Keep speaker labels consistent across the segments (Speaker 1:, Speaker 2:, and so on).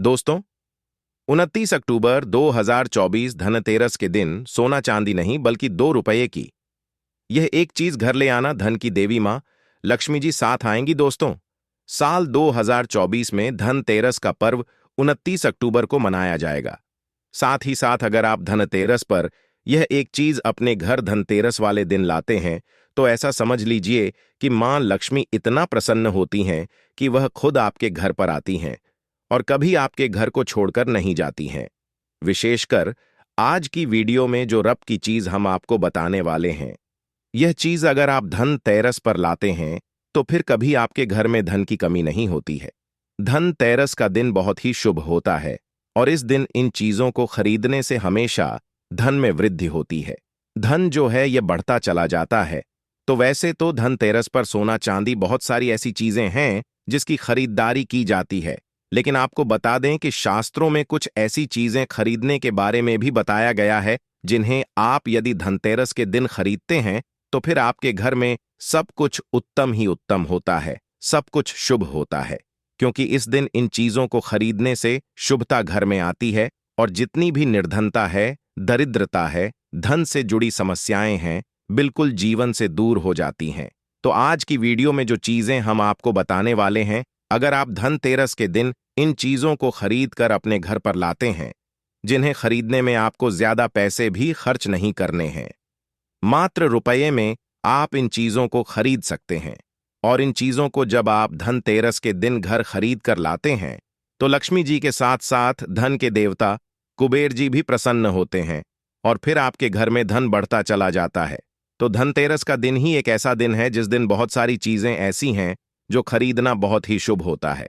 Speaker 1: दोस्तों, 29 अक्टूबर 2024 धनतेरस के दिन सोना चांदी नहीं बल्कि 2 रुपये की यह एक चीज घर ले आना, धन की देवी मां लक्ष्मी जी साथ आएंगी। दोस्तों, साल 2024 में धनतेरस का पर्व 29 अक्टूबर को मनाया जाएगा। साथ ही साथ अगर आप धनतेरस पर यह एक चीज अपने घर धनतेरस वाले दिन लाते हैं तो ऐसा समझ लीजिए कि मां लक्ष्मी इतना प्रसन्न होती हैं कि वह खुद आपके घर पर आती हैं और कभी आपके घर को छोड़कर नहीं जाती हैं। विशेषकर आज की वीडियो में जो रब की चीज हम आपको बताने वाले हैं, यह चीज अगर आप धनतेरस पर लाते हैं तो फिर कभी आपके घर में धन की कमी नहीं होती है। धनतेरस का दिन बहुत ही शुभ होता है और इस दिन इन चीजों को खरीदने से हमेशा धन में वृद्धि होती है। धन जो है यह बढ़ता चला जाता है। तो वैसे तो धनतेरस पर सोना चांदी बहुत सारी ऐसी चीजें हैं जिसकी खरीदारी की जाती है, लेकिन आपको बता दें कि शास्त्रों में कुछ ऐसी चीजें खरीदने के बारे में भी बताया गया है जिन्हें आप यदि धनतेरस के दिन खरीदते हैं तो फिर आपके घर में सब कुछ उत्तम ही उत्तम होता है, सब कुछ शुभ होता है, क्योंकि इस दिन इन चीजों को खरीदने से शुभता घर में आती है और जितनी भी निर्धनता है, दरिद्रता है, धन से जुड़ी समस्याएं हैं, बिल्कुल जीवन से दूर हो जाती हैं। तो आज की वीडियो में जो चीजें हम आपको बताने वाले हैं, अगर आप धनतेरस के दिन इन चीजों को खरीद कर अपने घर पर लाते हैं, जिन्हें खरीदने में आपको ज्यादा पैसे भी खर्च नहीं करने हैं, मात्र रुपये में आप इन चीजों को खरीद सकते हैं। और इन चीजों को जब आप धनतेरस के दिन घर खरीद कर लाते हैं तो लक्ष्मी जी के साथ साथ धन के देवता कुबेर जी भी प्रसन्न होते हैं और फिर आपके घर में धन बढ़ता चला जाता है। तो धनतेरस का दिन ही एक ऐसा दिन है जिस दिन बहुत सारी चीजें ऐसी हैं जो खरीदना बहुत ही शुभ होता है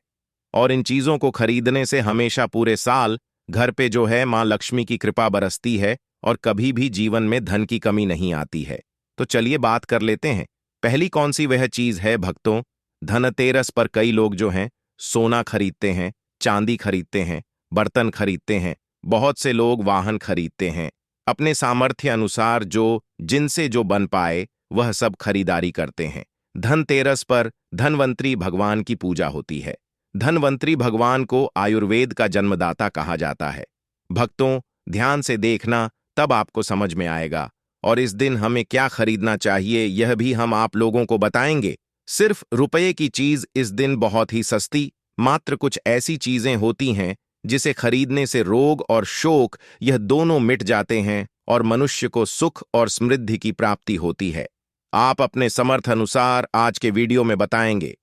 Speaker 1: और इन चीजों को खरीदने से हमेशा पूरे साल घर पे जो है मां लक्ष्मी की कृपा बरसती है और कभी भी जीवन में धन की कमी नहीं आती है। तो चलिए बात कर लेते हैं, पहली कौन सी वह चीज है। भक्तों, धनतेरस पर कई लोग जो हैं सोना खरीदते हैं, चांदी खरीदते हैं, बर्तन खरीदते हैं, बहुत से लोग वाहन खरीदते हैं। अपने सामर्थ्य अनुसार जो जिनसे जो बन पाए वह सब खरीदारी करते हैं। धनतेरस पर धनवंतरी भगवान की पूजा होती है। धनवंतरी भगवान को आयुर्वेद का जन्मदाता कहा जाता है। भक्तों, ध्यान से देखना, तब आपको समझ में आएगा। और इस दिन हमें क्या खरीदना चाहिए यह भी हम आप लोगों को बताएंगे। सिर्फ रुपये की चीज इस दिन बहुत ही सस्ती, मात्र कुछ ऐसी चीजें होती हैं जिसे खरीदने से रोग और शोक यह दोनों मिट जाते हैं और मनुष्य को सुख और समृद्धि की प्राप्ति होती है। आप अपने समर्थ अनुसार आज के वीडियो में बताएंगे।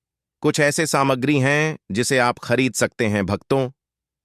Speaker 1: कुछ ऐसे सामग्री हैं जिसे आप खरीद सकते हैं। भक्तों,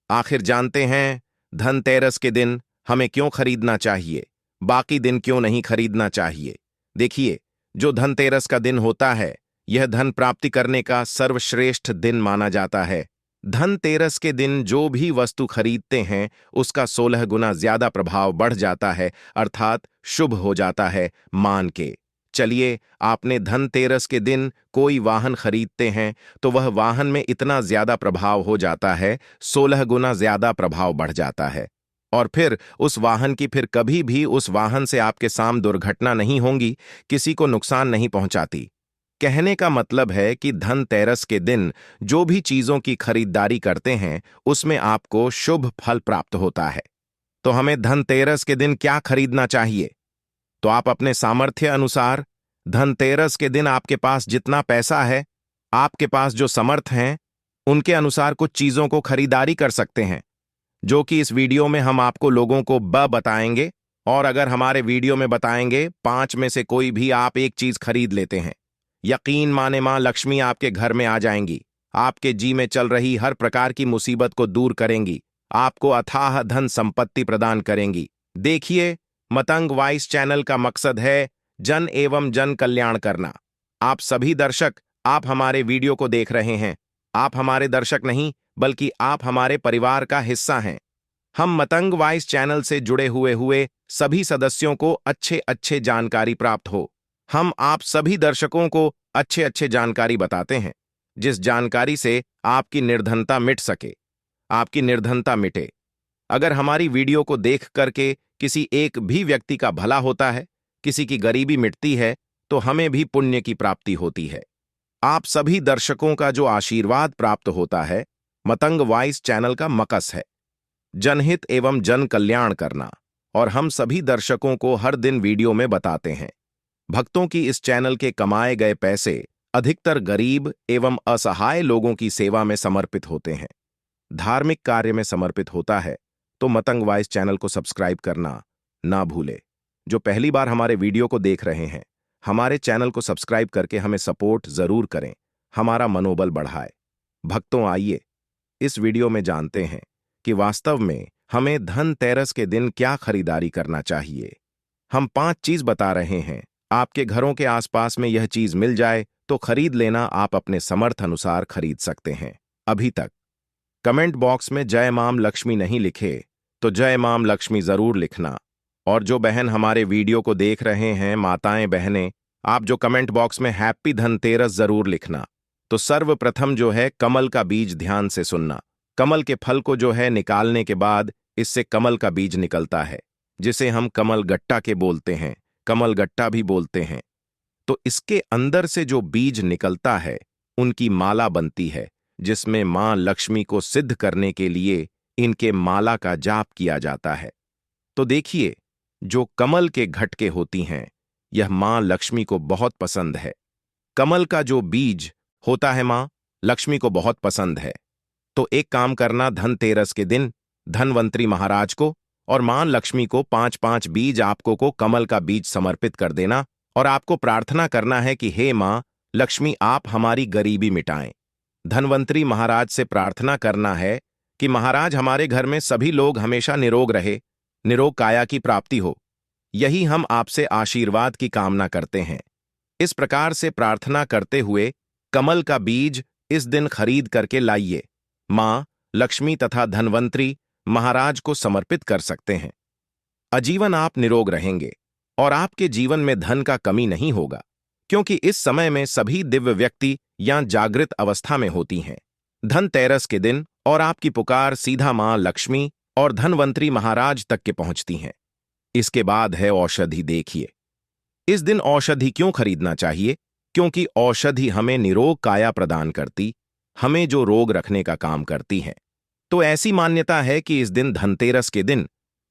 Speaker 1: आखिर जानते हैं धनतेरस के दिन हमें क्यों खरीदना चाहिए, बाकी दिन क्यों नहीं खरीदना चाहिए। देखिए, जो धनतेरस का दिन होता है यह धन प्राप्ति करने का सर्वश्रेष्ठ दिन माना जाता है। धनतेरस के दिन जो भी वस्तु खरीदते हैं उसका 16 गुना ज्यादा प्रभाव बढ़ जाता है, अर्थात शुभ हो जाता है मान के। चलिए, आपने धनतेरस के दिन कोई वाहन खरीदते हैं तो वह वाहन में इतना ज्यादा प्रभाव हो जाता है, 16 गुना ज्यादा प्रभाव बढ़ जाता है और फिर उस वाहन की फिर कभी भी उस वाहन से आपके सामने दुर्घटना नहीं होंगी, किसी को नुकसान नहीं पहुंचाती। कहने का मतलब है कि धनतेरस के दिन जो भी चीजों की खरीदारी करते हैं उसमें आपको शुभ फल प्राप्त होता है। तो हमें धनतेरस के दिन क्या खरीदना चाहिए? तो आप अपने सामर्थ्य अनुसार धनतेरस के दिन आपके पास जितना पैसा है, आपके पास जो समर्थ हैं, उनके अनुसार कुछ चीजों को खरीदारी कर सकते हैं, जो कि इस वीडियो में हम आपको लोगों को बताएंगे। और अगर हमारे वीडियो में बताएंगे 5 में से कोई भी आप एक चीज खरीद लेते हैं, यकीन माने मां लक्ष्मी आपके घर में आ जाएंगी, आपके जी में चल रही हर प्रकार की मुसीबत को दूर करेंगी, आपको अथाह धन संपत्ति प्रदान करेंगी। देखिए, मतंग वॉइस चैनल का मकसद है जन एवं जन कल्याण करना। आप सभी दर्शक, आप हमारे वीडियो को देख रहे हैं, आप हमारे दर्शक नहीं बल्कि आप हमारे परिवार का हिस्सा हैं। हम मतंग वॉइस चैनल से जुड़े हुए सभी सदस्यों को अच्छे जानकारी प्राप्त हो। हम आप सभी दर्शकों को अच्छे जानकारी बताते हैं, जिस जानकारी से आपकी निर्धनता मिट सके, आपकी निर्धनता मिटे। अगर हमारी वीडियो को देख करके किसी एक भी व्यक्ति का भला होता है, किसी की गरीबी मिटती है, तो हमें भी पुण्य की प्राप्ति होती है। आप सभी दर्शकों का जो आशीर्वाद प्राप्त होता है मतंग वॉइस चैनल का मकस है जनहित एवं जन कल्याण करना, और हम सभी दर्शकों को हर दिन वीडियो में बताते हैं। भक्तों की इस चैनल के कमाए गए पैसे अधिकतर गरीब एवं असहाय लोगों की सेवा में समर्पित होते हैं, धार्मिक कार्य में समर्पित होता है। तो मतंग वॉइस चैनल को सब्सक्राइब करना ना भूले। जो पहली बार हमारे वीडियो को देख रहे हैं, हमारे चैनल को सब्सक्राइब करके हमें सपोर्ट जरूर करें, हमारा मनोबल बढ़ाए। भक्तों, आइए इस वीडियो में जानते हैं कि वास्तव में हमें धनतेरस के दिन क्या खरीदारी करना चाहिए। हम 5 चीज बता रहे हैं। आपके घरों के आसपास में यह चीज मिल जाए तो खरीद लेना, आप अपने समर्थ अनुसार खरीद सकते हैं। अभी तक कमेंट बॉक्स में जय माम लक्ष्मी नहीं लिखे तो जय माम लक्ष्मी जरूर लिखना। और जो बहन हमारे वीडियो को देख रहे हैं, माताएं बहनें, आप जो कमेंट बॉक्स में हैप्पी धनतेरस जरूर लिखना। तो सर्वप्रथम जो है कमल का बीज ध्यान से सुनना। कमल के फल को जो है निकालने के बाद इससे कमल का बीज निकलता है, जिसे हम कमल गट्टा के बोलते हैं, कमल गट्टा भी बोलते हैं। तो इसके अंदर से जो बीज निकलता है उनकी माला बनती है, जिसमें मां लक्ष्मी को सिद्ध करने के लिए इनके माला का जाप किया जाता है। तो देखिए, जो कमल के घटके होती हैं, यह मां लक्ष्मी को बहुत पसंद है। कमल का जो बीज होता है मां लक्ष्मी को बहुत पसंद है। तो एक काम करना, धनतेरस के दिन धनवंतरी महाराज को और मां लक्ष्मी को 5-5 बीज आपको को कमल का बीज समर्पित कर देना, और आपको प्रार्थना करना है कि हे मां लक्ष्मी, आप हमारी गरीबी मिटाएं। धनवंतरी महाराज से प्रार्थना करना है कि महाराज, हमारे घर में सभी लोग हमेशा निरोग रहे, निरोग काया की प्राप्ति हो, यही हम आपसे आशीर्वाद की कामना करते हैं। इस प्रकार से प्रार्थना करते हुए कमल का बीज इस दिन खरीद करके लाइए, मां लक्ष्मी तथा धनवंतरी महाराज को समर्पित कर सकते हैं। आजीवन आप निरोग रहेंगे और आपके जीवन में धन का कमी नहीं होगा, क्योंकि इस समय में सभी दिव्य व्यक्ति या जागृत अवस्था में होती हैं धनतेरस के दिन, और आपकी पुकार सीधा मां लक्ष्मी और धनवंतरी महाराज तक के पहुंचती हैं। इसके बाद है औषधि। देखिए, इस दिन औषधि क्यों खरीदना चाहिए? क्योंकि औषधि हमें निरोग काया प्रदान करती, हमें जो रोग रखने का काम करती है। तो ऐसी मान्यता है कि इस दिन धनतेरस के दिन,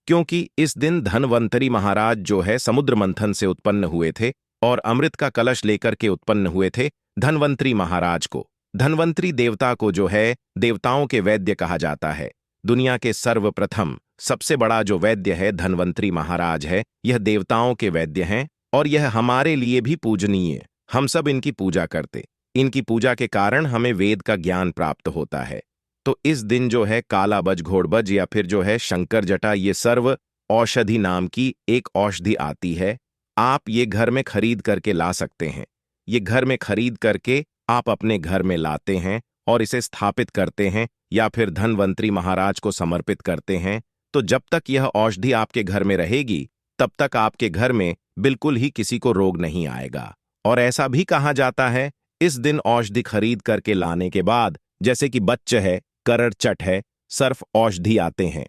Speaker 1: क्योंकि इस दिन धनवंतरी महाराज जो है समुद्र मंथन से उत्पन्न हुए थे और अमृत का कलश लेकर के उत्पन्न हुए थे, धनवंतरी महाराज को, धनवंतरी देवता को जो है देवताओं के वैद्य कहा जाता है। दुनिया के सर्वप्रथम सबसे बड़ा जो वैद्य है धनवंतरी महाराज है, यह देवताओं के वैद्य हैं और यह हमारे लिए भी पूजनीय। हम सब इनकी पूजा करते, इनकी पूजा के कारण हमें वेद का ज्ञान प्राप्त होता है। तो इस दिन जो है काला बज, घोड़बज या फिर जो है शंकर जटा, ये सर्व औषधि नाम की एक औषधि आती है। आप ये घर में खरीद करके ला सकते हैं। ये घर में खरीद करके आप अपने घर में लाते हैं और इसे स्थापित करते हैं या फिर धनवंतरी महाराज को समर्पित करते हैं। तो जब तक यह औषधि आपके घर में रहेगी, तब तक आपके घर में बिल्कुल ही किसी को रोग नहीं आएगा। और ऐसा भी कहा जाता है, इस दिन औषधि खरीद करके लाने के बाद, जैसे कि बच्च है, करड़चट है, सर्फ औषधि आते हैं,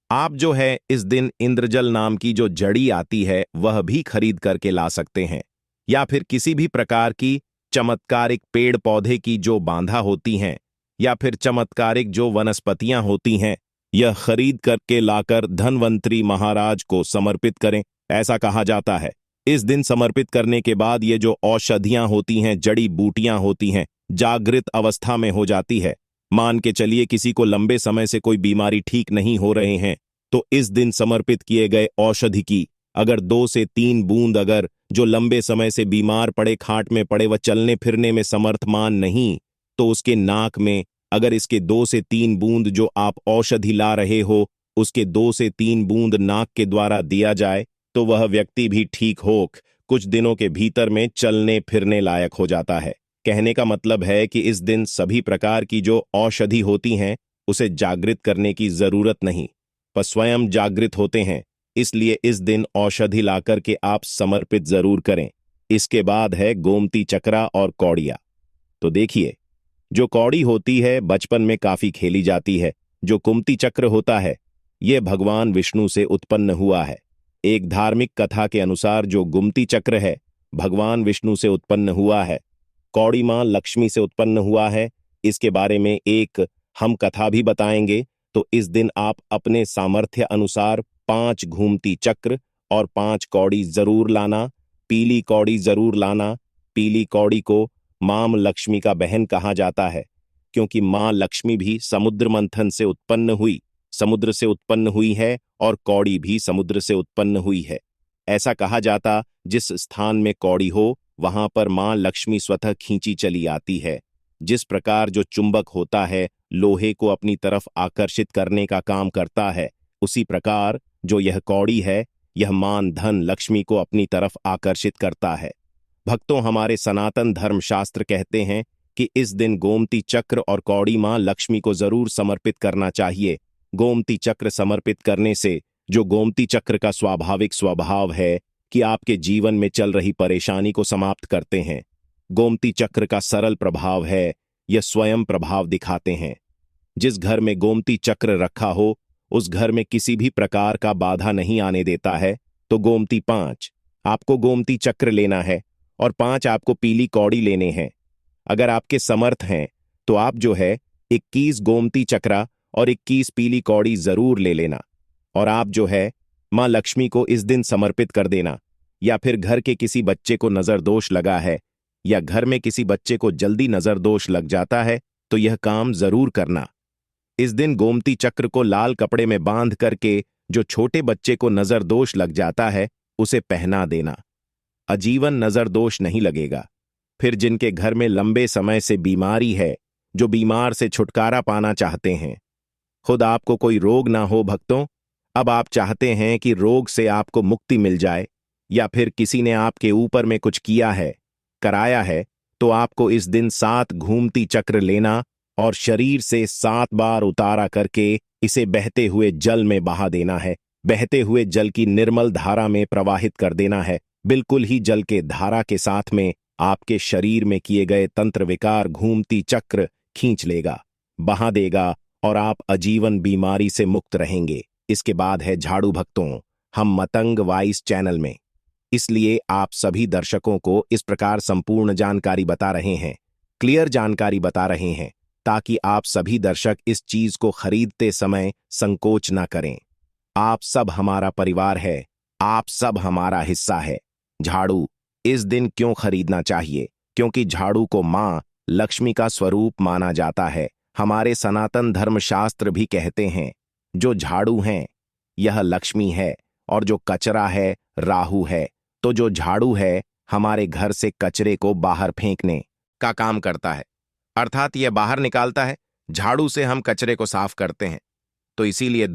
Speaker 1: आप जो है इस दिन इंद्रजल नाम की जो जड़ी आती है वह भी खरीद करके ला सकते हैं, या फिर किसी भी प्रकार की चमत्कारिक पेड़ पौधे की जो बांधा होती हैं या फिर चमत्कारिक जो वनस्पतियां होती हैं, यह खरीद करके लाकर धनवंतरी महाराज को समर्पित करें। ऐसा कहा जाता है, इस दिन समर्पित करने के बाद ये जो औषधियां होती हैं, जड़ी बूटियां होती हैं, जागृत अवस्था में हो जाती है। मान के चलिए किसी को लंबे समय से कोई बीमारी ठीक नहीं हो रहे हैं, तो इस दिन समर्पित किए गए औषधि की अगर 2 से 3 बूंद, अगर जो लंबे समय से बीमार पड़े, खाट में पड़े, वह चलने फिरने में समर्थमान नहीं, तो उसके नाक में अगर इसके 2 से 3 बूंद जो आप औषधि ला रहे हो, उसके 2 से 3 बूंद नाक के द्वारा दिया जाए, तो वह व्यक्ति भी ठीक हो कुछ दिनों के भीतर में चलने फिरने लायक हो जाता है। कहने का मतलब है कि इस दिन सभी प्रकार की जो औषधि होती हैं उसे जागृत करने की जरूरत नहीं, पर स्वयं जागृत होते हैं। इसलिए इस दिन औषधि लाकर के आप समर्पित जरूर करें। इसके बाद है गोमती चक्रा और कौड़िया। तो देखिए, जो कौड़ी होती है बचपन में काफी खेली जाती है। जो कुमती चक्र होता है यह भगवान विष्णु से उत्पन्न हुआ है। एक धार्मिक कथा के अनुसार जो गुमती चक्र है भगवान विष्णु से उत्पन्न हुआ है, कौड़ी मां लक्ष्मी से उत्पन्न हुआ है। इसके बारे में एक हम कथा भी बताएंगे। तो इस दिन आप अपने सामर्थ्य अनुसार 5 घूमती चक्र और 5 कौड़ी जरूर लाना। पीली कौड़ी जरूर लाना। पीली कौड़ी को मां लक्ष्मी का बहन कहा जाता है, क्योंकि मां लक्ष्मी भी समुद्र मंथन से उत्पन्न हुई, समुद्र से उत्पन्न हुई है, और कौड़ी भी समुद्र से उत्पन्न हुई है। ऐसा कहा जाता, जिस स्थान में कौड़ी हो वहां पर मां लक्ष्मी स्वतः खींची चली आती है। जिस प्रकार जो चुंबक होता है लोहे को अपनी तरफ आकर्षित करने का काम करता है, उसी प्रकार जो यह कौड़ी है यह मान धन लक्ष्मी को अपनी तरफ आकर्षित करता है। भक्तों, हमारे सनातन धर्म शास्त्र कहते हैं कि इस दिन गोमती चक्र और कौड़ी मां लक्ष्मी को जरूर समर्पित करना चाहिए। गोमती चक्र समर्पित करने से जो गोमती चक्र का स्वाभाविक स्वभाव है कि आपके जीवन में चल रही परेशानी को समाप्त करते हैं। गोमती चक्र का सरल प्रभाव है, यह स्वयं प्रभाव दिखाते हैं। जिस घर में गोमती चक्र रखा हो उस घर में किसी भी प्रकार का बाधा नहीं आने देता है। तो गोमती 5 आपको गोमती चक्र लेना है और 5 आपको पीली कौड़ी लेने हैं। अगर आपके समर्थ हैं तो आप जो है 21 गोमती चक्रा और 21 पीली कौड़ी जरूर ले लेना, और आप जो है मां लक्ष्मी को इस दिन समर्पित कर देना। या फिर घर के किसी बच्चे को नजर दोष लगा है या घर में किसी बच्चे को जल्दी नजर दोष लग जाता है तो यह काम जरूर करना। इस दिन गोमती चक्र को लाल कपड़े में बांध करके जो छोटे बच्चे को नजर दोष लग जाता है उसे पहना देना। आजीवन नजर दोष नहीं लगेगा। फिर जिनके घर में लंबे समय से बीमारी है, जो बीमार से छुटकारा पाना चाहते हैं, खुद आपको कोई रोग ना हो भक्तों, अब आप चाहते हैं कि रोग से आपको मुक्ति मिल जाए, या फिर किसी ने आपके ऊपर में कुछ किया है, कराया है, तो आपको इस दिन 7 घूमती चक्र लेना और शरीर से 7 बार उतारा करके इसे बहते हुए जल में बहा देना है। बहते हुए जल की निर्मल धारा में प्रवाहित कर देना है। बिल्कुल ही जल के धारा के साथ में आपके शरीर में किए गए तंत्र विकार घूमती चक्र खींच लेगा, बहा देगा, और आप आजीवन बीमारी से मुक्त रहेंगे। इसके बाद है झाड़ू भक्तों, हम मतंग वाइस चैनल में, इसलिए आप सभी दर्शकों को इस प्रकार संपूर्ण जानकारी बता रहे हैं, क्लियर जानकारी बता रहे हैं, ताकि आप सभी दर्शक इस चीज को खरीदते समय संकोच ना करें। आप सब हमारा परिवार है, आप सब हमारा हिस्सा है। झाड़ू इस दिन क्यों खरीदना चाहिए? क्योंकि झाड़ू को मां लक्ष्मी का स्वरूप माना जाता है। हमारे सनातन धर्मशास्त्र भी कहते हैं जो झाड़ू हैं यह लक्ष्मी है, और जो कचरा है राहु है। तो जो झाड़ू है हमारे घर से कचरे को बाहर फेंकने का काम करता है, अर्थात यह बाहर निकालता है। झाड़ू से हम कचरे को साफ करते हैं, तो इसीलिए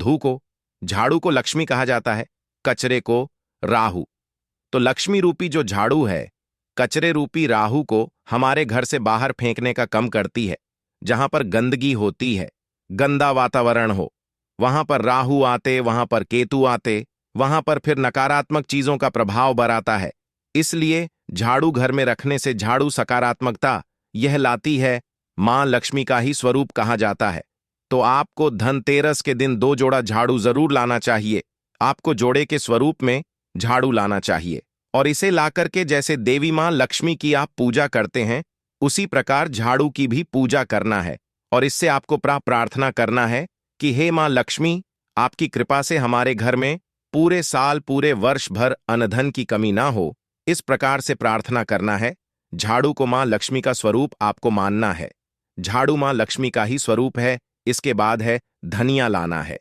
Speaker 1: झाड़ू को लक्ष्मी कहा जाता है, कचरे को राहु। तो लक्ष्मी रूपी जो झाड़ू है कचरे रूपी राहु को हमारे घर से बाहर फेंकने का काम करती है। जहां पर गंदगी होती है, गंदा वातावरण हो, वहां पर राहु आते, वहां पर केतु आते, वहां पर फिर नकारात्मक चीजों का प्रभाव बराता है। इसलिए झाड़ू घर में रखने से झाड़ू सकारात्मकता यह लाती है। मां लक्ष्मी का ही स्वरूप कहा जाता है। तो आपको धनतेरस के दिन 2 जोड़ा झाड़ू जरूर लाना चाहिए। आपको जोड़े के स्वरूप में झाड़ू लाना चाहिए, और इसे लाकर के जैसे देवी मां लक्ष्मी की आप पूजा करते हैं उसी प्रकार झाड़ू की भी पूजा करना है। और इससे आपको प्रार्थना करना है कि हे मां लक्ष्मी, आपकी कृपा से हमारे घर में पूरे साल पूरे वर्ष भर अन्न की कमी ना हो। इस प्रकार से प्रार्थना करना है। झाड़ू को मां लक्ष्मी का स्वरूप आपको मानना है। झाड़ू मां लक्ष्मी का ही स्वरूप है। इसके बाद है धनिया लाना है।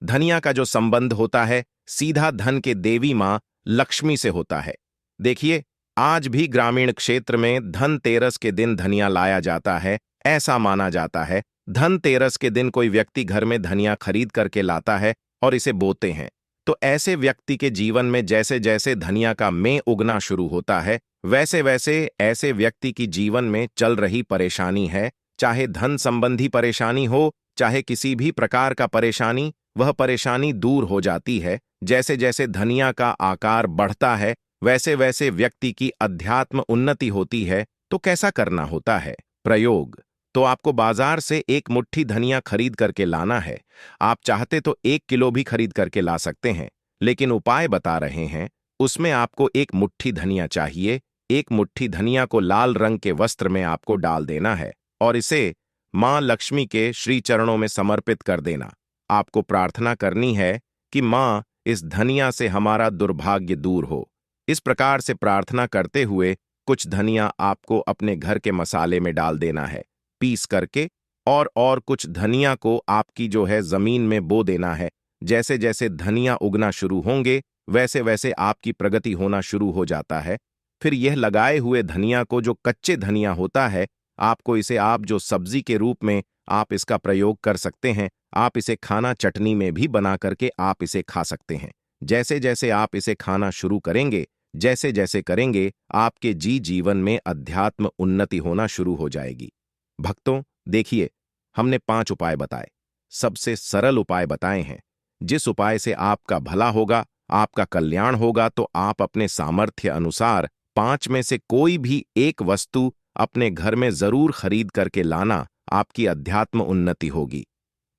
Speaker 1: धनिया का जो संबंध होता है सीधा धन के देवी मां लक्ष्मी से होता है। देखिए, आज भी ग्रामीण क्षेत्र में धनतेरस के दिन धनिया लाया जाता है। ऐसा माना जाता है धनतेरस के दिन कोई व्यक्ति घर में धनिया खरीद करके लाता है और इसे बोते हैं। तो ऐसे व्यक्ति के जीवन में जैसे जैसे धनिया का में उगना शुरू होता है, वैसे वैसे ऐसे व्यक्ति की जीवन में चल रही परेशानी है, चाहे धन संबंधी परेशानी हो, चाहे किसी भी प्रकार का परेशानी, वह परेशानी दूर हो जाती है। जैसे जैसे धनिया का आकार बढ़ता है वैसे वैसे व्यक्ति की अध्यात्म उन्नति होती है। तो कैसा करना होता है प्रयोग? तो आपको बाजार से 1 मुट्ठी धनिया खरीद करके लाना है। आप चाहते तो 1 किलो भी खरीद करके ला सकते हैं, लेकिन उपाय बता रहे हैं। उसमें आपको 1 मुट्ठी धनिया चाहिए। 1 मुट्ठी धनिया को लाल रंग के वस्त्र में आपको डाल देना है और इसे मां लक्ष्मी के श्री चरणों में समर्पित कर देना। आपको प्रार्थना करनी है कि मां, इस धनिया से हमारा दुर्भाग्य दूर हो। इस प्रकार से प्रार्थना करते हुए कुछ धनिया आपको अपने घर के मसाले में डाल देना है, पीस करके, और कुछ धनिया को आपकी जो है जमीन में बो देना है। जैसे जैसे धनिया उगना शुरू होंगे वैसे वैसे आपकी प्रगति होना शुरू हो जाता है। फिर यह लगाए हुए धनिया को, जो कच्चे धनिया होता है, आपको इसे आप जो सब्जी के रूप में आप इसका प्रयोग कर सकते हैं। आप इसे खाना चटनी में भी बना करके आप इसे खा सकते हैं। जैसे जैसे आप इसे खाना शुरू करेंगे, जैसे जैसे करेंगे, आपके जीवन में अध्यात्म उन्नति होना शुरू हो जाएगी। भक्तों, देखिए, हमने 5 उपाय बताए, सबसे सरल उपाय बताए हैं। जिस उपाय से आपका भला होगा, आपका कल्याण होगा, तो आप अपने सामर्थ्य अनुसार 5 में से कोई भी एक वस्तु अपने घर में जरूर खरीद करके लाना, आपकी अध्यात्म उन्नति होगी।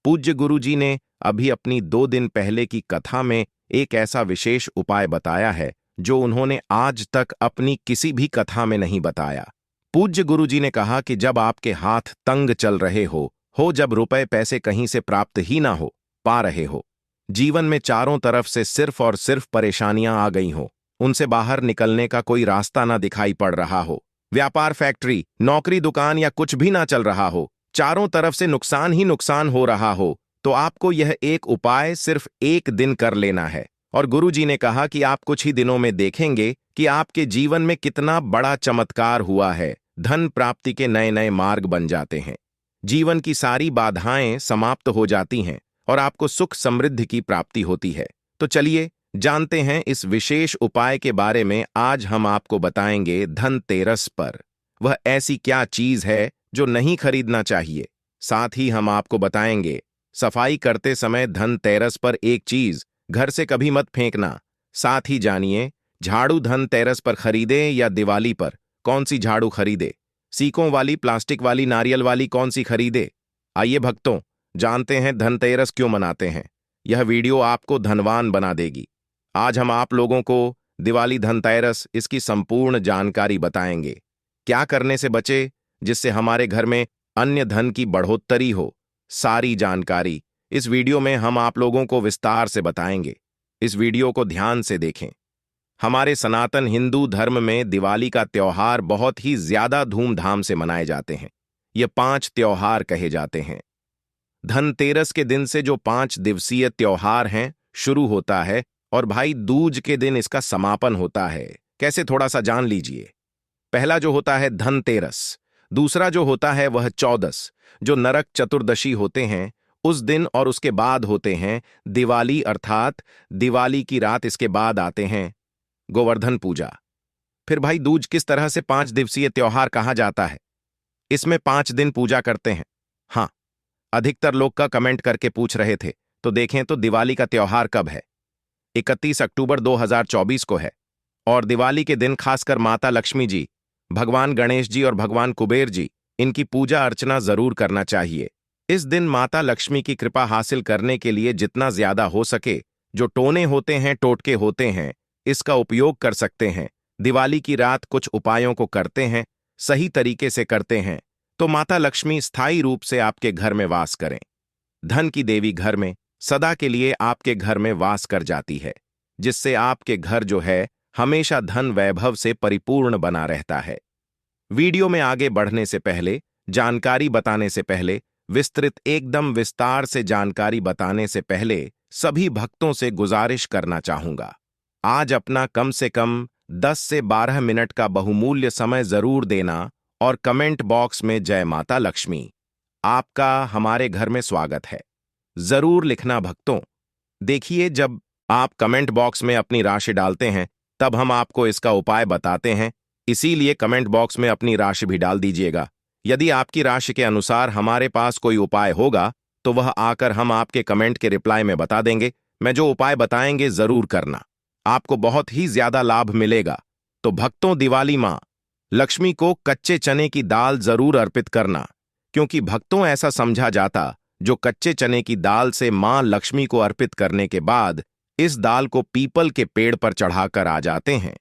Speaker 1: पूज्य गुरु जी ने अभी अपनी 2 दिन पहले की कथा में एक ऐसा विशेष उपाय बताया है जो उन्होंने आज तक अपनी किसी भी कथा में नहीं बताया। पूज्य गुरु जी ने कहा कि जब आपके हाथ तंग चल रहे हो, जब रुपए पैसे कहीं से प्राप्त ही ना हो पा रहे हो, जीवन में चारों तरफ से सिर्फ और सिर्फ परेशानियां आ गई हो, उनसे बाहर निकलने का कोई रास्ता ना दिखाई पड़ रहा हो, व्यापार, फैक्ट्री, नौकरी, दुकान या कुछ भी ना चल रहा हो, चारों तरफ से नुकसान ही नुकसान हो रहा हो, तो आपको यह एक उपाय सिर्फ 1 दिन कर लेना है। और गुरु जी ने कहा कि आप कुछ ही दिनों में देखेंगे कि आपके जीवन में कितना बड़ा चमत्कार हुआ है। धन प्राप्ति के नए नए मार्ग बन जाते हैं, जीवन की सारी बाधाएं समाप्त हो जाती हैं और आपको सुख समृद्धि की प्राप्ति होती है। तो चलिए जानते हैं इस विशेष उपाय के बारे में। आज हम आपको बताएंगे धनतेरस पर वह ऐसी क्या चीज है जो नहीं खरीदना चाहिए। साथ ही हम आपको बताएंगे सफाई करते समय धनतेरस पर एक चीज घर से कभी मत फेंकना। साथ ही जानिए झाड़ू धनतेरस पर खरीदे या दिवाली पर, कौन सी झाड़ू खरीदे, सीकों वाली, प्लास्टिक वाली, नारियल वाली, कौन सी खरीदे। आइए भक्तों, जानते हैं धनतेरस क्यों मनाते हैं। यह वीडियो आपको धनवान बना देगी। आज हम आप लोगों को दिवाली, धनतेरस, इसकी संपूर्ण जानकारी बताएंगे। क्या करने से बचे जिससे हमारे घर में अन्य धन की बढ़ोत्तरी हो, सारी जानकारी इस वीडियो में हम आप लोगों को विस्तार से बताएंगे। इस वीडियो को ध्यान से देखें। हमारे सनातन हिंदू धर्म में दिवाली का त्योहार बहुत ही ज्यादा धूमधाम से मनाए जाते हैं। ये 5 त्योहार कहे जाते हैं। धनतेरस के दिन से जो 5 दिवसीय त्योहार हैं शुरू होता है और भाई दूज के दिन इसका समापन होता है। कैसे, थोड़ा सा जान लीजिए। पहला जो होता है धनतेरस, दूसरा जो होता है वह चौदस, जो नरक चतुर्दशी होते हैं उस दिन, और उसके बाद होते हैं दिवाली, अर्थात दिवाली की रात इसके बाद आते हैं गोवर्धन पूजा। फिर भाई दूज किस तरह से 5 दिवसीय त्योहार कहा जाता है? इसमें 5 दिन पूजा करते हैं। हाँ, अधिकतर लोग का कमेंट करके पूछ रहे थे, तो देखें तो दिवाली का त्योहार कब है? 31 अक्टूबर 2024 को है। और दिवाली के दिन खासकर माता लक्ष्मी जी, भगवान गणेश जी और भगवान कुबेर जी, इनकी पूजा अर्चना जरूर करना चाहिए। इस दिन माता लक्ष्मी की कृपा हासिल करने के लिए जितना ज्यादा हो सके, जो टोने होते हैं, टोटके होते हैं, इसका उपयोग कर सकते हैं। दिवाली की रात कुछ उपायों को करते हैं, सही तरीके से करते हैं, तो माता लक्ष्मी स्थायी रूप से आपके घर में वास करें। धन की देवी घर में सदा के लिए आपके घर में वास कर जाती है, जिससे आपके घर जो है हमेशा धन वैभव से परिपूर्ण बना रहता है। वीडियो में आगे बढ़ने से पहले, जानकारी बताने से पहले, विस्तृत एकदम विस्तार से जानकारी बताने से पहले सभी भक्तों से गुजारिश करना चाहूंगा, आज अपना कम से कम 10 से 12 मिनट का बहुमूल्य समय जरूर देना और कमेंट बॉक्स में जय माता लक्ष्मी, आपका हमारे घर में स्वागत है, जरूर लिखना भक्तों। देखिए, जब आप कमेंट बॉक्स में अपनी राशि डालते हैं तब हम आपको इसका उपाय बताते हैं, इसीलिए कमेंट बॉक्स में अपनी राशि भी डाल दीजिएगा। यदि आपकी राशि के अनुसार हमारे पास कोई उपाय होगा तो वह आकर हम आपके कमेंट के रिप्लाई में बता देंगे। मैं जो उपाय बताएंगे जरूर करना, आपको बहुत ही ज्यादा लाभ मिलेगा। तो भक्तों, दिवाली मां लक्ष्मी को कच्चे चने की दाल जरूर अर्पित करना, क्योंकि भक्तों ऐसा समझा जाता, जो कच्चे चने की दाल से मां लक्ष्मी को अर्पित करने के बाद इस दाल को पीपल के पेड़ पर चढ़ाकर आ जाते हैं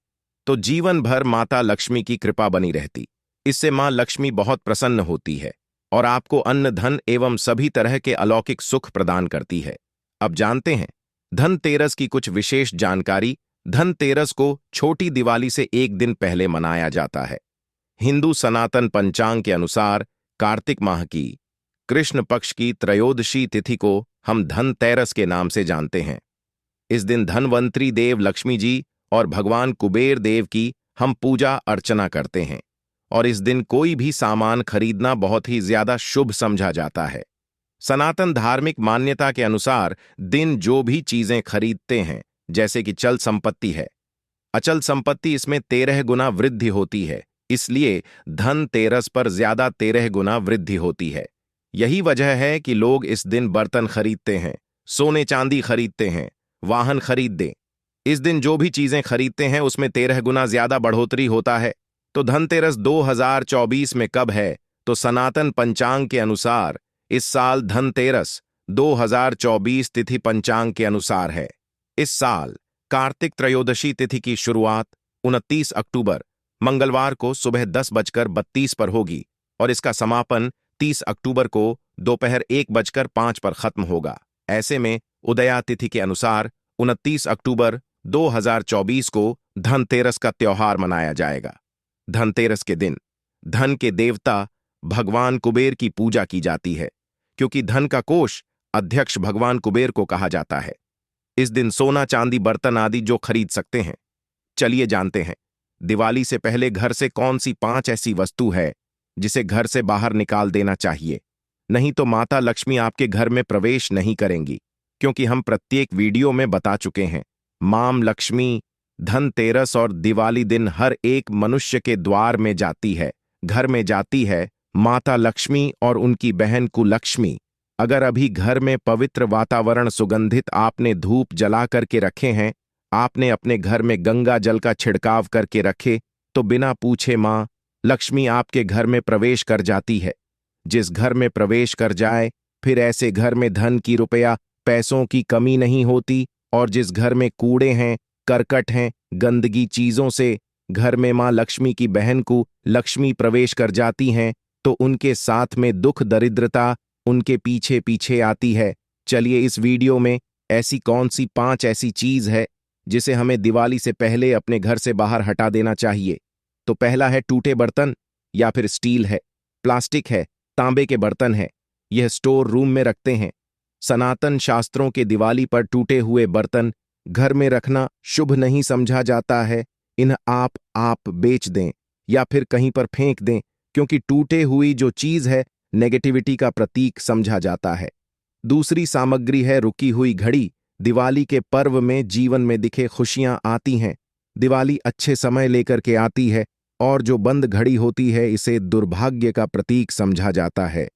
Speaker 1: तो जीवन भर माता लक्ष्मी की कृपा बनी रहती। इससे मां लक्ष्मी बहुत प्रसन्न होती है। और आपको अन्न, धन एवं सभी तरह के अलौकिक सुख प्रदान करती है। अब जानते हैं धनतेरस की कुछ विशेष जानकारी। धनतेरस को छोटी दिवाली से एक दिन पहले मनाया जाता है। हिंदू सनातन पंचांग के अनुसार कार्तिक माह की कृष्ण पक्ष की त्रयोदशी तिथि को हम धनतेरस के नाम से जानते हैं। इस दिन धनवंतरी देव लक्ष्मी जी और भगवान कुबेर देव की हम पूजा अर्चना करते हैं और इस दिन कोई भी सामान खरीदना बहुत ही ज्यादा शुभ समझा जाता है। सनातन धार्मिक मान्यता के अनुसार दिन जो भी चीजें खरीदते हैं, जैसे कि चल संपत्ति है, अचल संपत्ति, इसमें 13 गुना वृद्धि होती है, इसलिए धनतेरस पर ज्यादा 13 गुना वृद्धि होती है। यही वजह है कि लोग इस दिन बर्तन खरीदते हैं, सोने चांदी खरीदते हैं, वाहन खरीद दें। इस दिन जो भी चीजें खरीदते हैं उसमें 13 गुना ज्यादा बढ़ोतरी होता है। तो धनतेरस 2024 में कब है? तो सनातन पंचांग के अनुसार इस साल धनतेरस 2024 तिथि पंचांग के अनुसार है। इस साल कार्तिक त्रयोदशी तिथि की शुरुआत 29 अक्टूबर मंगलवार को सुबह 10:32 पर होगी और इसका समापन 30 अक्टूबर को दोपहर 1:05 पर खत्म होगा। ऐसे में उदया तिथि के अनुसार 29 अक्टूबर 2024 को धनतेरस का त्योहार मनाया जाएगा। धनतेरस के दिन धन के देवता भगवान कुबेर की पूजा की जाती है, क्योंकि धन का कोष अध्यक्ष भगवान कुबेर को कहा जाता है। इस दिन सोना चांदी बर्तन आदि जो खरीद सकते हैं। चलिए जानते हैं दिवाली से पहले घर से कौन सी 5 ऐसी वस्तु है जिसे घर से बाहर निकाल देना चाहिए, नहीं तो माता लक्ष्मी आपके घर में प्रवेश नहीं करेंगी। क्योंकि हम प्रत्येक वीडियो में बता चुके हैं, मां लक्ष्मी धनतेरस और दिवाली दिन हर एक मनुष्य के द्वार में जाती है, घर में जाती है माता लक्ष्मी और उनकी बहन कुलक्ष्मी। अगर अभी घर में पवित्र वातावरण सुगंधित आपने धूप जला करके रखे हैं, आपने अपने घर में गंगा जल का छिड़काव करके रखे, तो बिना पूछे मां लक्ष्मी आपके घर में प्रवेश कर जाती है। जिस घर में प्रवेश कर जाए, फिर ऐसे घर में धन की, रुपया पैसों की कमी नहीं होती। और जिस घर में कूड़े हैं, करकट हैं, गंदगी चीजों से घर में मां लक्ष्मी की बहन को लक्ष्मी प्रवेश कर जाती हैं, तो उनके साथ में दुख दरिद्रता उनके पीछे पीछे आती है। चलिए इस वीडियो में ऐसी कौन सी 5 ऐसी चीज है जिसे हमें दिवाली से पहले अपने घर से बाहर हटा देना चाहिए। तो पहला है टूटे बर्तन, या फिर स्टील है, प्लास्टिक है, तांबे के बर्तन है, यह स्टोर रूम में रखते हैं। सनातन शास्त्रों के दिवाली पर टूटे हुए बर्तन घर में रखना शुभ नहीं समझा जाता है। इन्हें आप बेच दें या फिर कहीं पर फेंक दें, क्योंकि टूटे हुई जो चीज है नेगेटिविटी का प्रतीक समझा जाता है। दूसरी सामग्री है रुकी हुई घड़ी। दिवाली के पर्व में जीवन में दिखे खुशियां आती हैं। दिवाली अच्छे समय लेकर के आती है और जो बंद घड़ी होती है इसे दुर्भाग्य का प्रतीक समझा जाता है।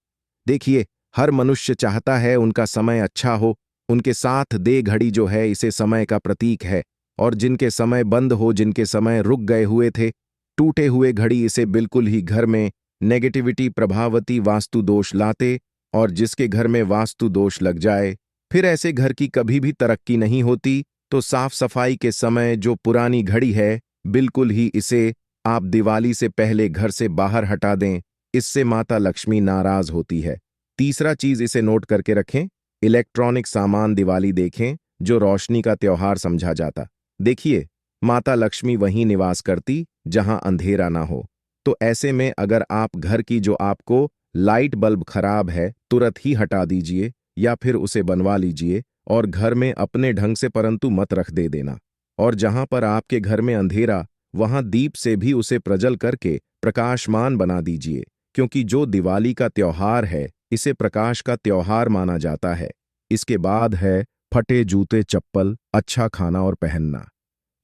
Speaker 1: देखिए, हर मनुष्य चाहता है उनका समय अच्छा हो, उनके साथ दे घड़ी जो है इसे समय का प्रतीक है। और जिनके समय बंद हो, जिनके समय रुक गए हुए थे, टूटे हुए घड़ी इसे बिल्कुल ही घर में नेगेटिविटी प्रभावती वास्तु दोष लाते। और जिसके घर में वास्तु दोष लग जाए, फिर ऐसे घर की कभी भी तरक्की नहीं होती। तो साफ सफाई के समय जो पुरानी घड़ी है, बिल्कुल ही इसे आप दिवाली से पहले घर से बाहर हटा दें, इससे माता लक्ष्मी नाराज होती है। तीसरा चीज इसे नोट करके रखें, इलेक्ट्रॉनिक सामान दिवाली देखें जो रोशनी का त्योहार समझा जाता। देखिए, माता लक्ष्मी वहीं निवास करती जहां अंधेरा ना हो। तो ऐसे में अगर आप घर की जो आपको लाइट बल्ब खराब है, तुरंत ही हटा दीजिए या फिर उसे बनवा लीजिए और घर में अपने ढंग से, परंतु मत रख दे देना। और जहां पर आपके घर में अंधेरा, वहां दीप से भी उसे प्रज्वल करके प्रकाशमान बना दीजिए, क्योंकि जो दिवाली का त्योहार है इसे प्रकाश का त्योहार माना जाता है। इसके बाद है फटे जूते चप्पल, अच्छा खाना और पहनना।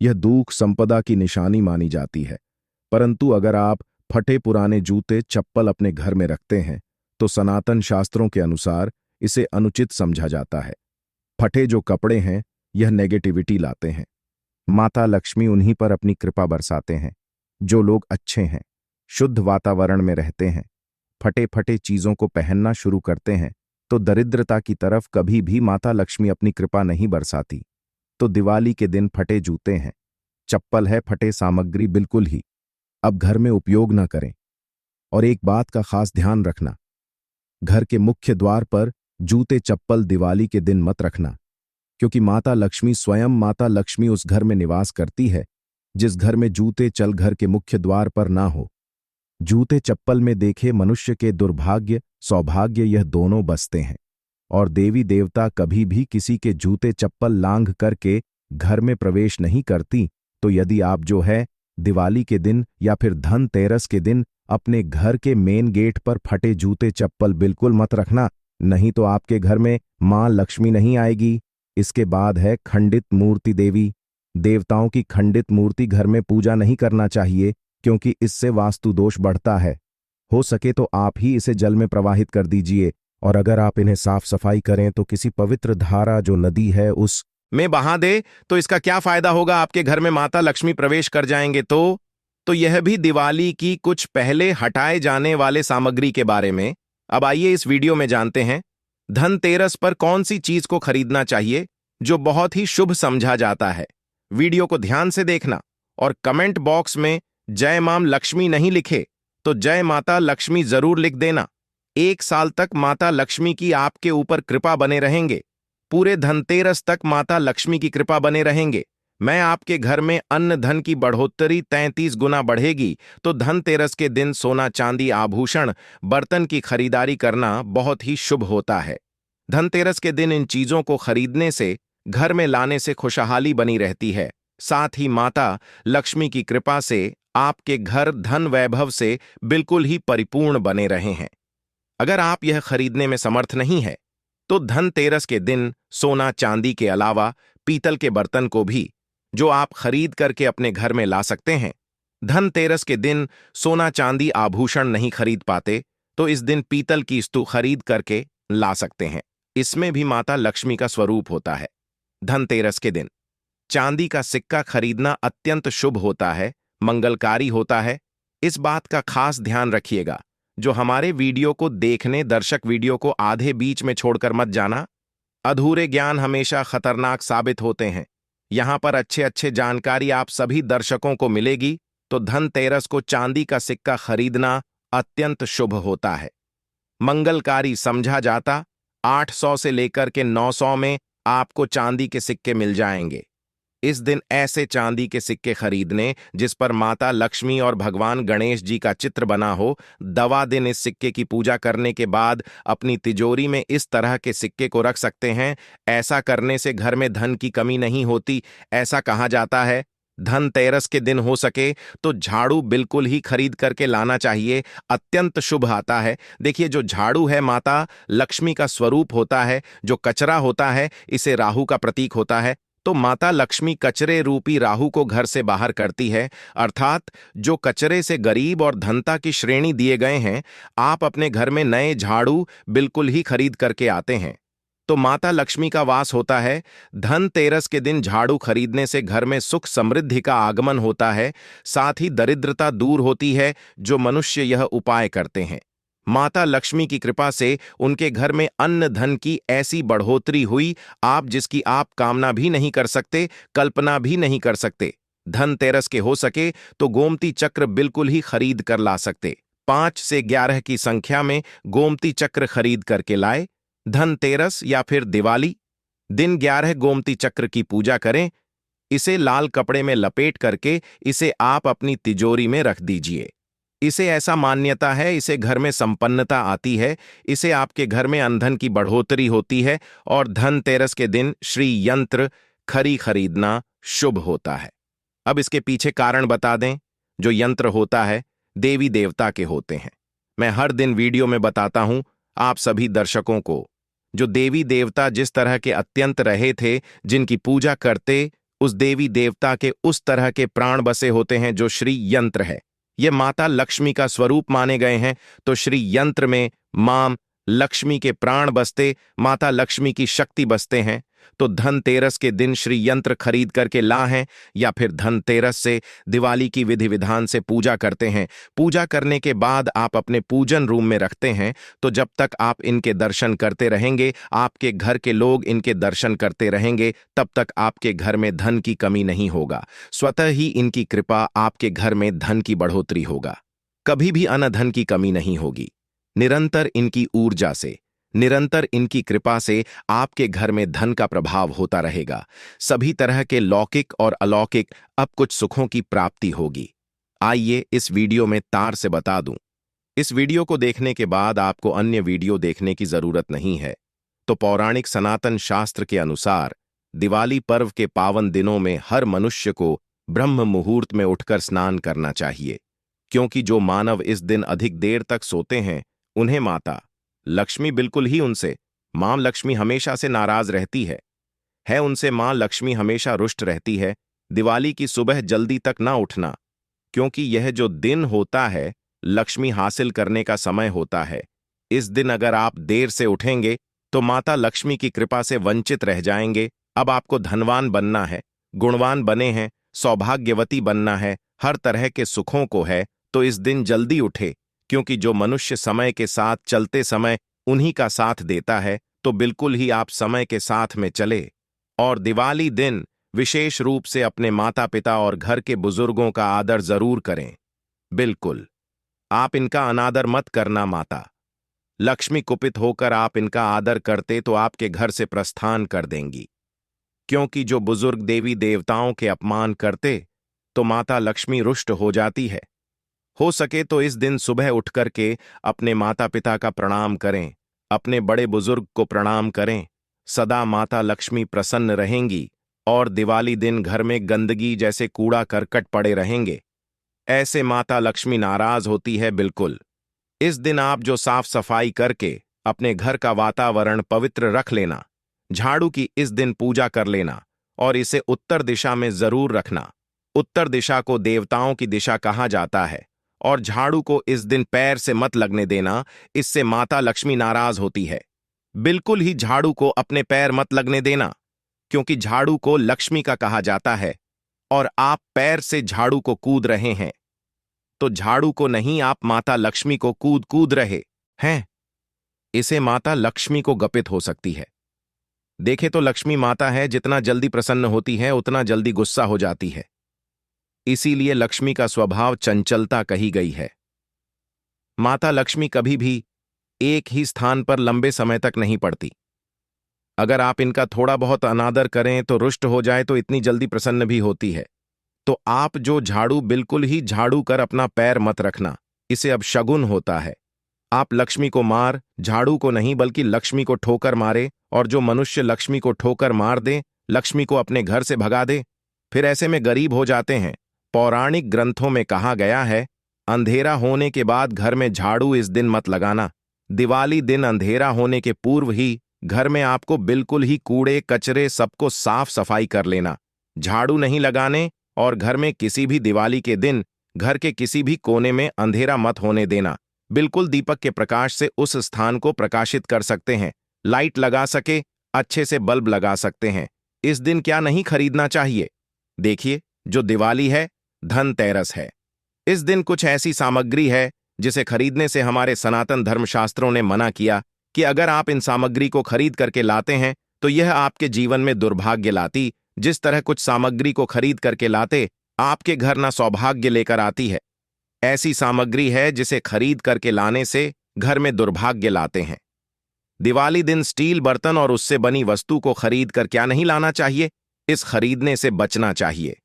Speaker 1: यह दुख संपदा की निशानी मानी जाती है, परंतु अगर आप फटे पुराने जूते चप्पल अपने घर में रखते हैं तो सनातन शास्त्रों के अनुसार इसे अनुचित समझा जाता है। फटे जो कपड़े हैं यह नेगेटिविटी लाते हैं। माता लक्ष्मी उन्हीं पर अपनी कृपा बरसाते हैं जो लोग अच्छे हैं, शुद्ध वातावरण में रहते हैं। फटे फटे चीजों को पहनना शुरू करते हैं तो दरिद्रता की तरफ कभी भी माता लक्ष्मी अपनी कृपा नहीं बरसाती। तो दिवाली के दिन फटे जूते हैं, चप्पल है, फटे सामग्री बिल्कुल ही अब घर में उपयोग न करें। और एक बात का खास ध्यान रखना,
Speaker 2: घर के मुख्य द्वार पर जूते चप्पल दिवाली के दिन मत रखना, क्योंकि माता लक्ष्मी स्वयं माता लक्ष्मी उस घर में निवास करती है जिस घर में जूते चल घर के मुख्य द्वार पर ना हो। जूते चप्पल में देखे मनुष्य के दुर्भाग्य सौभाग्य यह दोनों बसते हैं, और देवी देवता कभी भी किसी के जूते चप्पल लांघ करके घर में प्रवेश नहीं करती। तो यदि आप जो है दिवाली के दिन या फिर धनतेरस के दिन अपने घर के मेन गेट पर फटे जूते चप्पल बिल्कुल मत रखना, नहीं तो आपके घर में मां लक्ष्मी नहीं आएगी। इसके बाद है खंडित मूर्ति देवी देवताओं की खंडित मूर्ति घर में पूजा नहीं करना चाहिए, क्योंकि इससे वास्तु दोष बढ़ता है। हो सके तो आप ही इसे जल में प्रवाहित कर दीजिए, और अगर आप इन्हें साफ सफाई करें तो किसी पवित्र धारा जो नदी है उस
Speaker 1: में बहा दे तो इसका क्या फायदा होगा? आपके घर में माता लक्ष्मी प्रवेश कर जाएंगे तो यह भी दिवाली की कुछ पहले हटाए जाने वाले सामग्री के बारे में। अब आइए इस वीडियो में जानते हैं धनतेरस पर कौन सी चीज को खरीदना चाहिए जो बहुत ही शुभ समझा जाता है। वीडियो को ध्यान से देखना और कमेंट बॉक्स में जय मां लक्ष्मी नहीं लिखे तो जय माता लक्ष्मी जरूर लिख देना। 1 साल तक माता लक्ष्मी की आपके ऊपर कृपा बने रहेंगे। पूरे धनतेरस तक माता लक्ष्मी की कृपा बने रहेंगे। मैं आपके घर में अन्न धन की बढ़ोतरी 33 गुना बढ़ेगी। तो धनतेरस के दिन सोना चांदी आभूषण बर्तन की खरीदारी करना बहुत ही शुभ होता है। धनतेरस के दिन इन चीजों को खरीदने से घर में लाने से खुशहाली बनी रहती है। साथ ही माता लक्ष्मी की कृपा से आपके घर धन वैभव से बिल्कुल ही परिपूर्ण बने रहे हैं। अगर आप यह खरीदने में समर्थ नहीं है तो धनतेरस के दिन सोना चांदी के अलावा पीतल के बर्तन को भी जो आप खरीद करके अपने घर में ला सकते हैं। धनतेरस के दिन सोना चांदी आभूषण नहीं खरीद पाते तो इस दिन पीतल की स्तु खरीद करके ला सकते हैं। इसमें भी माता लक्ष्मी का स्वरूप होता है। धनतेरस के दिन चांदी का सिक्का खरीदना अत्यंत शुभ होता है, मंगलकारी होता है। इस बात का खास ध्यान रखिएगा। जो हमारे वीडियो को देखने दर्शक वीडियो को आधे बीच में छोड़कर मत जाना। अधूरे ज्ञान हमेशा खतरनाक साबित होते हैं। यहां पर अच्छे अच्छे जानकारी आप सभी दर्शकों को मिलेगी। तो धनतेरस को चांदी का सिक्का खरीदना अत्यंत शुभ होता है, मंगलकारी समझा जाता। 800 से लेकर के 900 में आपको चांदी के सिक्के मिल जाएंगे। इस दिन ऐसे चांदी के सिक्के खरीदने जिस पर माता लक्ष्मी और भगवान गणेश जी का चित्र बना हो। दवा दिन इस सिक्के की पूजा करने के बाद अपनी तिजोरी में इस तरह के सिक्के को रख सकते हैं। ऐसा करने से घर में धन की कमी नहीं होती। ऐसा कहा जाता है धनतेरस के दिन हो सके तो झाड़ू बिल्कुल ही खरीद करके लाना चाहिए, अत्यंत शुभ आता है। देखिए, जो झाड़ू है माता लक्ष्मी का स्वरूप होता है। जो कचरा होता है इसे राहु का प्रतीक होता है। तो माता लक्ष्मी कचरे रूपी राहु को घर से बाहर करती है, अर्थात जो कचरे से गरीब और धनता की श्रेणी दिए गए हैं, आप अपने घर में नए झाड़ू बिल्कुल ही खरीद करके आते हैं तो माता लक्ष्मी का वास होता है। धनतेरस के दिन झाड़ू खरीदने से घर में सुख समृद्धि का आगमन होता है, साथ ही दरिद्रता दूर होती है। जो मनुष्य यह उपाय करते हैं, माता लक्ष्मी की कृपा से उनके घर में अन्न धन की ऐसी बढ़ोतरी हुई आप जिसकी आप कामना भी नहीं कर सकते, कल्पना भी नहीं कर सकते। धनतेरस के हो सके तो गोमती चक्र बिल्कुल ही खरीद कर ला सकते। 5 से 11 की संख्या में गोमती चक्र खरीद करके लाए। धनतेरस या फिर दिवाली दिन 11 गोमती चक्र की पूजा करें। इसे लाल कपड़े में लपेट करके इसे आप अपनी तिजोरी में रख दीजिए। इसे ऐसा मान्यता है, इसे घर में संपन्नता आती है, इसे आपके घर में अंधन की बढ़ोतरी होती है। और धनतेरस के दिन श्री यंत्र खरीदना शुभ होता है। अब इसके पीछे कारण बता दें। जो यंत्र होता है देवी देवता के होते हैं। मैं हर दिन वीडियो में बताता हूं आप सभी दर्शकों को। जो देवी देवता जिस तरह के अत्यंत रहे थे, जिनकी पूजा करते, उस देवी देवता के उस तरह के प्राण बसे होते हैं जो श्री यंत्र है। ये माता लक्ष्मी का स्वरूप माने गए हैं। तो श्री यंत्र में मां लक्ष्मी के प्राण बसते, माता लक्ष्मी की शक्ति बसते हैं। तो धनतेरस के दिन श्री यंत्र खरीद करके ला हैं, या फिर धनतेरस से दिवाली की विधि विधान से पूजा करते हैं। पूजा करने के बाद आप अपने पूजन रूम में रखते हैं। तो जब तक आप इनके दर्शन करते रहेंगे, आपके घर के लोग इनके दर्शन करते रहेंगे, तब तक आपके घर में धन की कमी नहीं होगा। स्वतः ही इनकी कृपा आपके घर में धन की बढ़ोतरी होगा। कभी भी अन्न धन की कमी नहीं होगी। निरंतर इनकी ऊर्जा से, निरंतर इनकी कृपा से आपके घर में धन का प्रभाव होता रहेगा। सभी तरह के लौकिक और अलौकिक अब कुछ सुखों की प्राप्ति होगी। आइए इस वीडियो में तार से बता दूं। इस वीडियो को देखने के बाद आपको अन्य वीडियो देखने की जरूरत नहीं है। तो पौराणिक सनातन शास्त्र के अनुसार दिवाली पर्व के पावन दिनों में हर मनुष्य को ब्रह्म मुहूर्त में उठकर स्नान करना चाहिए, क्योंकि जो मानव इस दिन अधिक देर तक सोते हैं उन्हें माता लक्ष्मी बिल्कुल ही उनसे, मां लक्ष्मी हमेशा से नाराज रहती है उनसे मां लक्ष्मी हमेशा रुष्ट रहती है। दिवाली की सुबह जल्दी तक ना उठना, क्योंकि यह जो दिन होता है लक्ष्मी हासिल करने का समय होता है। इस दिन अगर आप देर से उठेंगे तो माता लक्ष्मी की कृपा से वंचित रह जाएंगे। अब आपको धनवान बनना है, गुणवान बने हैं, सौभाग्यवती बनना है, हर तरह के सुखों को है, तो इस दिन जल्दी उठे, क्योंकि जो मनुष्य समय के साथ चलते समय उन्हीं का साथ देता है, तो बिल्कुल ही आप समय के साथ में चले। और दिवाली दिन विशेष रूप से अपने माता पिता और घर के बुजुर्गों का आदर जरूर करें। बिल्कुल, आप इनका अनादर मत करना। माता लक्ष्मी कुपित होकर आप इनका आदर करते तो आपके घर से प्रस्थान कर देंगी, क्योंकि जो बुजुर्ग देवी देवताओं के अपमान करते तो माता लक्ष्मी रुष्ट हो जाती है। हो सके तो इस दिन सुबह उठ करके अपने माता पिता का प्रणाम करें, अपने बड़े बुजुर्ग को प्रणाम करें। सदा माता लक्ष्मी प्रसन्न रहेंगी और दिवाली दिन घर में गंदगी जैसे कूड़ा करकट पड़े रहेंगे, ऐसे माता लक्ष्मी नाराज होती है। बिल्कुल, इस दिन आप जो साफ सफाई करके अपने घर का वातावरण पवित्र रख लेना, झाड़ू की इस दिन पूजा कर लेना और इसे उत्तर दिशा में जरूर रखना। उत्तर दिशा को देवताओं की दिशा कहा जाता है और झाड़ू को इस दिन पैर से मत लगने देना, इससे माता लक्ष्मी नाराज होती है। बिल्कुल ही झाड़ू को अपने पैर मत लगने देना, क्योंकि झाड़ू को लक्ष्मी का कहा जाता है और आप पैर से झाड़ू को कूद रहे हैं, तो झाड़ू को नहीं, आप माता लक्ष्मी को कूद कूद रहे हैं। इसे माता लक्ष्मी को गपित हो सकती है। देखे तो लक्ष्मी माता है, जितना जल्दी प्रसन्न होती है उतना जल्दी गुस्सा हो जाती है, इसीलिए लक्ष्मी का स्वभाव चंचलता कही गई है। माता लक्ष्मी कभी भी एक ही स्थान पर लंबे समय तक नहीं पड़ती। अगर आप इनका थोड़ा बहुत अनादर करें तो रुष्ट हो जाए तो इतनी जल्दी प्रसन्न भी होती है। तो आप जो झाड़ू बिल्कुल ही झाड़ू कर अपना पैर मत रखना, इसे अब शगुन होता है। आप लक्ष्मी को मार, झाड़ू को नहीं बल्कि लक्ष्मी को ठोकर मारे, और जो मनुष्य लक्ष्मी को ठोकर मार दे, लक्ष्मी को अपने घर से भगा दे, फिर ऐसे में गरीब हो जाते हैं। पौराणिक ग्रंथों में कहा गया है, अंधेरा होने के बाद घर में झाड़ू इस दिन मत लगाना। दिवाली दिन अंधेरा होने के पूर्व ही घर में आपको बिल्कुल ही कूड़े कचरे सबको साफ सफाई कर लेना, झाड़ू नहीं लगाने, और घर में किसी भी दिवाली के दिन घर के किसी भी कोने में अंधेरा मत होने देना। बिल्कुल दीपक के प्रकाश से उस स्थान को प्रकाशित कर सकते हैं, लाइट लगा सके अच्छे से बल्ब लगा सकते हैं। इस दिन क्या नहीं खरीदना चाहिए? देखिए, जो दिवाली है धनतेरस है। इस दिन कुछ ऐसी सामग्री है जिसे खरीदने से हमारे सनातन धर्मशास्त्रों ने मना किया कि अगर आप इन सामग्री को खरीद करके लाते हैं तो यह आपके जीवन में दुर्भाग्य लाती। जिस तरह कुछ सामग्री को खरीद करके लाते आपके घर ना सौभाग्य लेकर आती है, ऐसी सामग्री है जिसे खरीद करके लाने से घर में दुर्भाग्य लाते हैं। दिवाली दिन स्टील बर्तन और उससे बनी वस्तु को खरीद कर क्या नहीं लाना चाहिए, इस खरीदने से बचना चाहिए।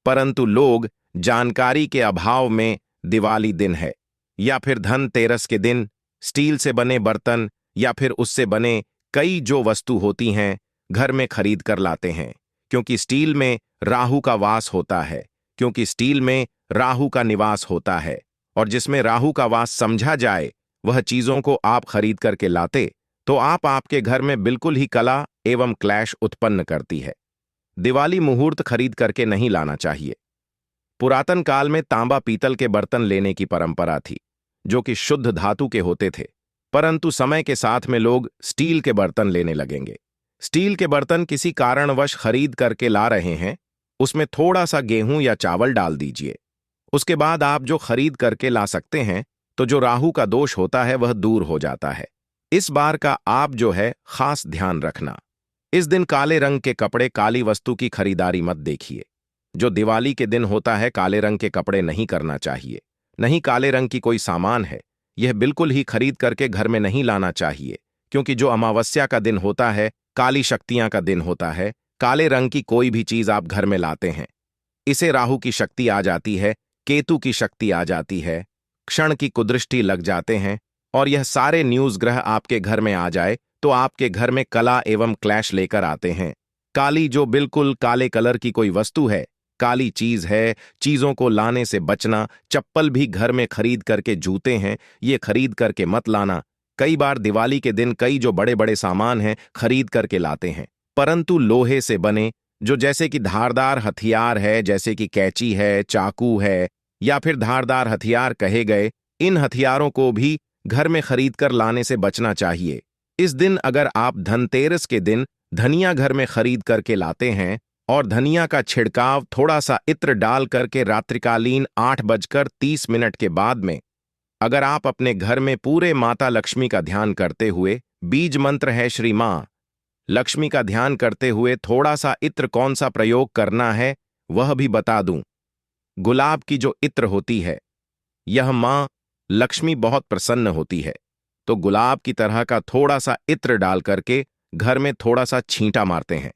Speaker 1: परंतु लोग जानकारी के अभाव में दिवाली दिन है या फिर धनतेरस के दिन स्टील से बने बर्तन या फिर उससे बने कई जो वस्तु होती हैं घर में खरीद कर लाते हैं, क्योंकि स्टील में राहु का वास होता है, क्योंकि स्टील में राहु का निवास होता है, और जिसमें राहु का वास समझा जाए वह चीजों को आप खरीद करके लाते तो आपके घर में बिल्कुल ही कला एवं क्लैश उत्पन्न करती है। दिवाली मुहूर्त खरीद करके नहीं लाना चाहिए। पुरातन काल में तांबा पीतल के बर्तन लेने की परंपरा थी, जो कि शुद्ध धातु के होते थे, परंतु समय के साथ में लोग स्टील के बर्तन लेने लगेंगे। स्टील के बर्तन किसी कारणवश खरीद करके ला रहे हैं, उसमें थोड़ा सा गेहूं या चावल डाल दीजिए। उसके बाद आप जो खरीद करके ला सकते हैं, तो जो राहु का दोष होता है वह दूर हो जाता है। इस बार का आप जो है खास ध्यान रखना, इस दिन काले रंग के कपड़े, काली वस्तु की खरीदारी मत देखिए। जो दिवाली के दिन होता है काले रंग के कपड़े नहीं करना चाहिए, नहीं काले रंग की कोई सामान है यह बिल्कुल ही खरीद करके घर में नहीं लाना चाहिए, क्योंकि जो अमावस्या का दिन होता है, काली शक्तियां का दिन होता है। काले रंग की कोई भी चीज आप घर में लाते हैं, इसे राहु की शक्ति आ जाती है, केतु की शक्ति आ जाती है, क्षण की कुदृष्टि लग जाते हैं, और यह सारे न्यूज ग्रह आपके घर में आ जाए तो आपके घर में कला एवं क्लैश लेकर आते हैं। काली जो बिल्कुल काले कलर की कोई वस्तु है, काली चीज है, चीजों को लाने से बचना। चप्पल भी घर में खरीद करके, जूते हैं, ये खरीद करके मत लाना। कई बार दिवाली के दिन कई जो बड़े बड़े सामान हैं खरीद करके लाते हैं, परंतु लोहे से बने, जो जैसे कि धारदार हथियार है, जैसे कि कैंची है, चाकू है, या फिर धारदार हथियार कहे गए, इन हथियारों को भी घर में खरीद कर लाने से बचना चाहिए। इस दिन अगर आप धनतेरस के दिन धनिया घर में खरीद करके लाते हैं और धनिया का छिड़काव थोड़ा सा इत्र डाल करके रात्रिकालीन 8:30 के बाद में अगर आप अपने घर में पूरे माता लक्ष्मी का ध्यान करते हुए, बीज मंत्र है श्री मां लक्ष्मी का ध्यान करते हुए थोड़ा सा इत्र कौन सा प्रयोग करना है वह भी बता दूं। गुलाब की जो इत्र होती है, यह मां लक्ष्मी बहुत प्रसन्न होती है, तो गुलाब की तरह का थोड़ा सा इत्र डाल करके घर में थोड़ा सा छींटा मारते हैं,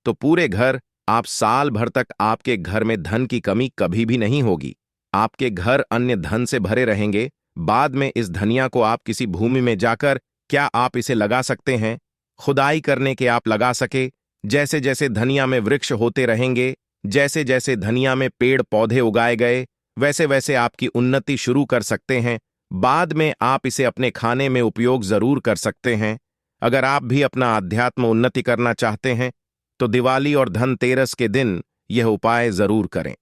Speaker 1: तो पूरे घर, आप साल भर तक आपके घर में धन की कमी कभी भी नहीं होगी। आपके घर अन्य धन से भरे रहेंगे। बाद में इस धनिया को आप किसी भूमि में जाकर, क्या आप इसे लगा सकते हैं? खुदाई करने के आप लगा सके। जैसे जैसे धनिया में वृक्ष होते रहेंगे, जैसे जैसे धनिया में पेड़ पौधे उगाए गए, वैसे वैसे आपकी उन्नति शुरू कर सकते हैं। बाद में आप इसे अपने खाने में उपयोग जरूर कर सकते हैं। अगर आप भी अपना अध्यात्म उन्नति करना चाहते हैं तो दिवाली और धनतेरस के दिन यह उपाय जरूर करें।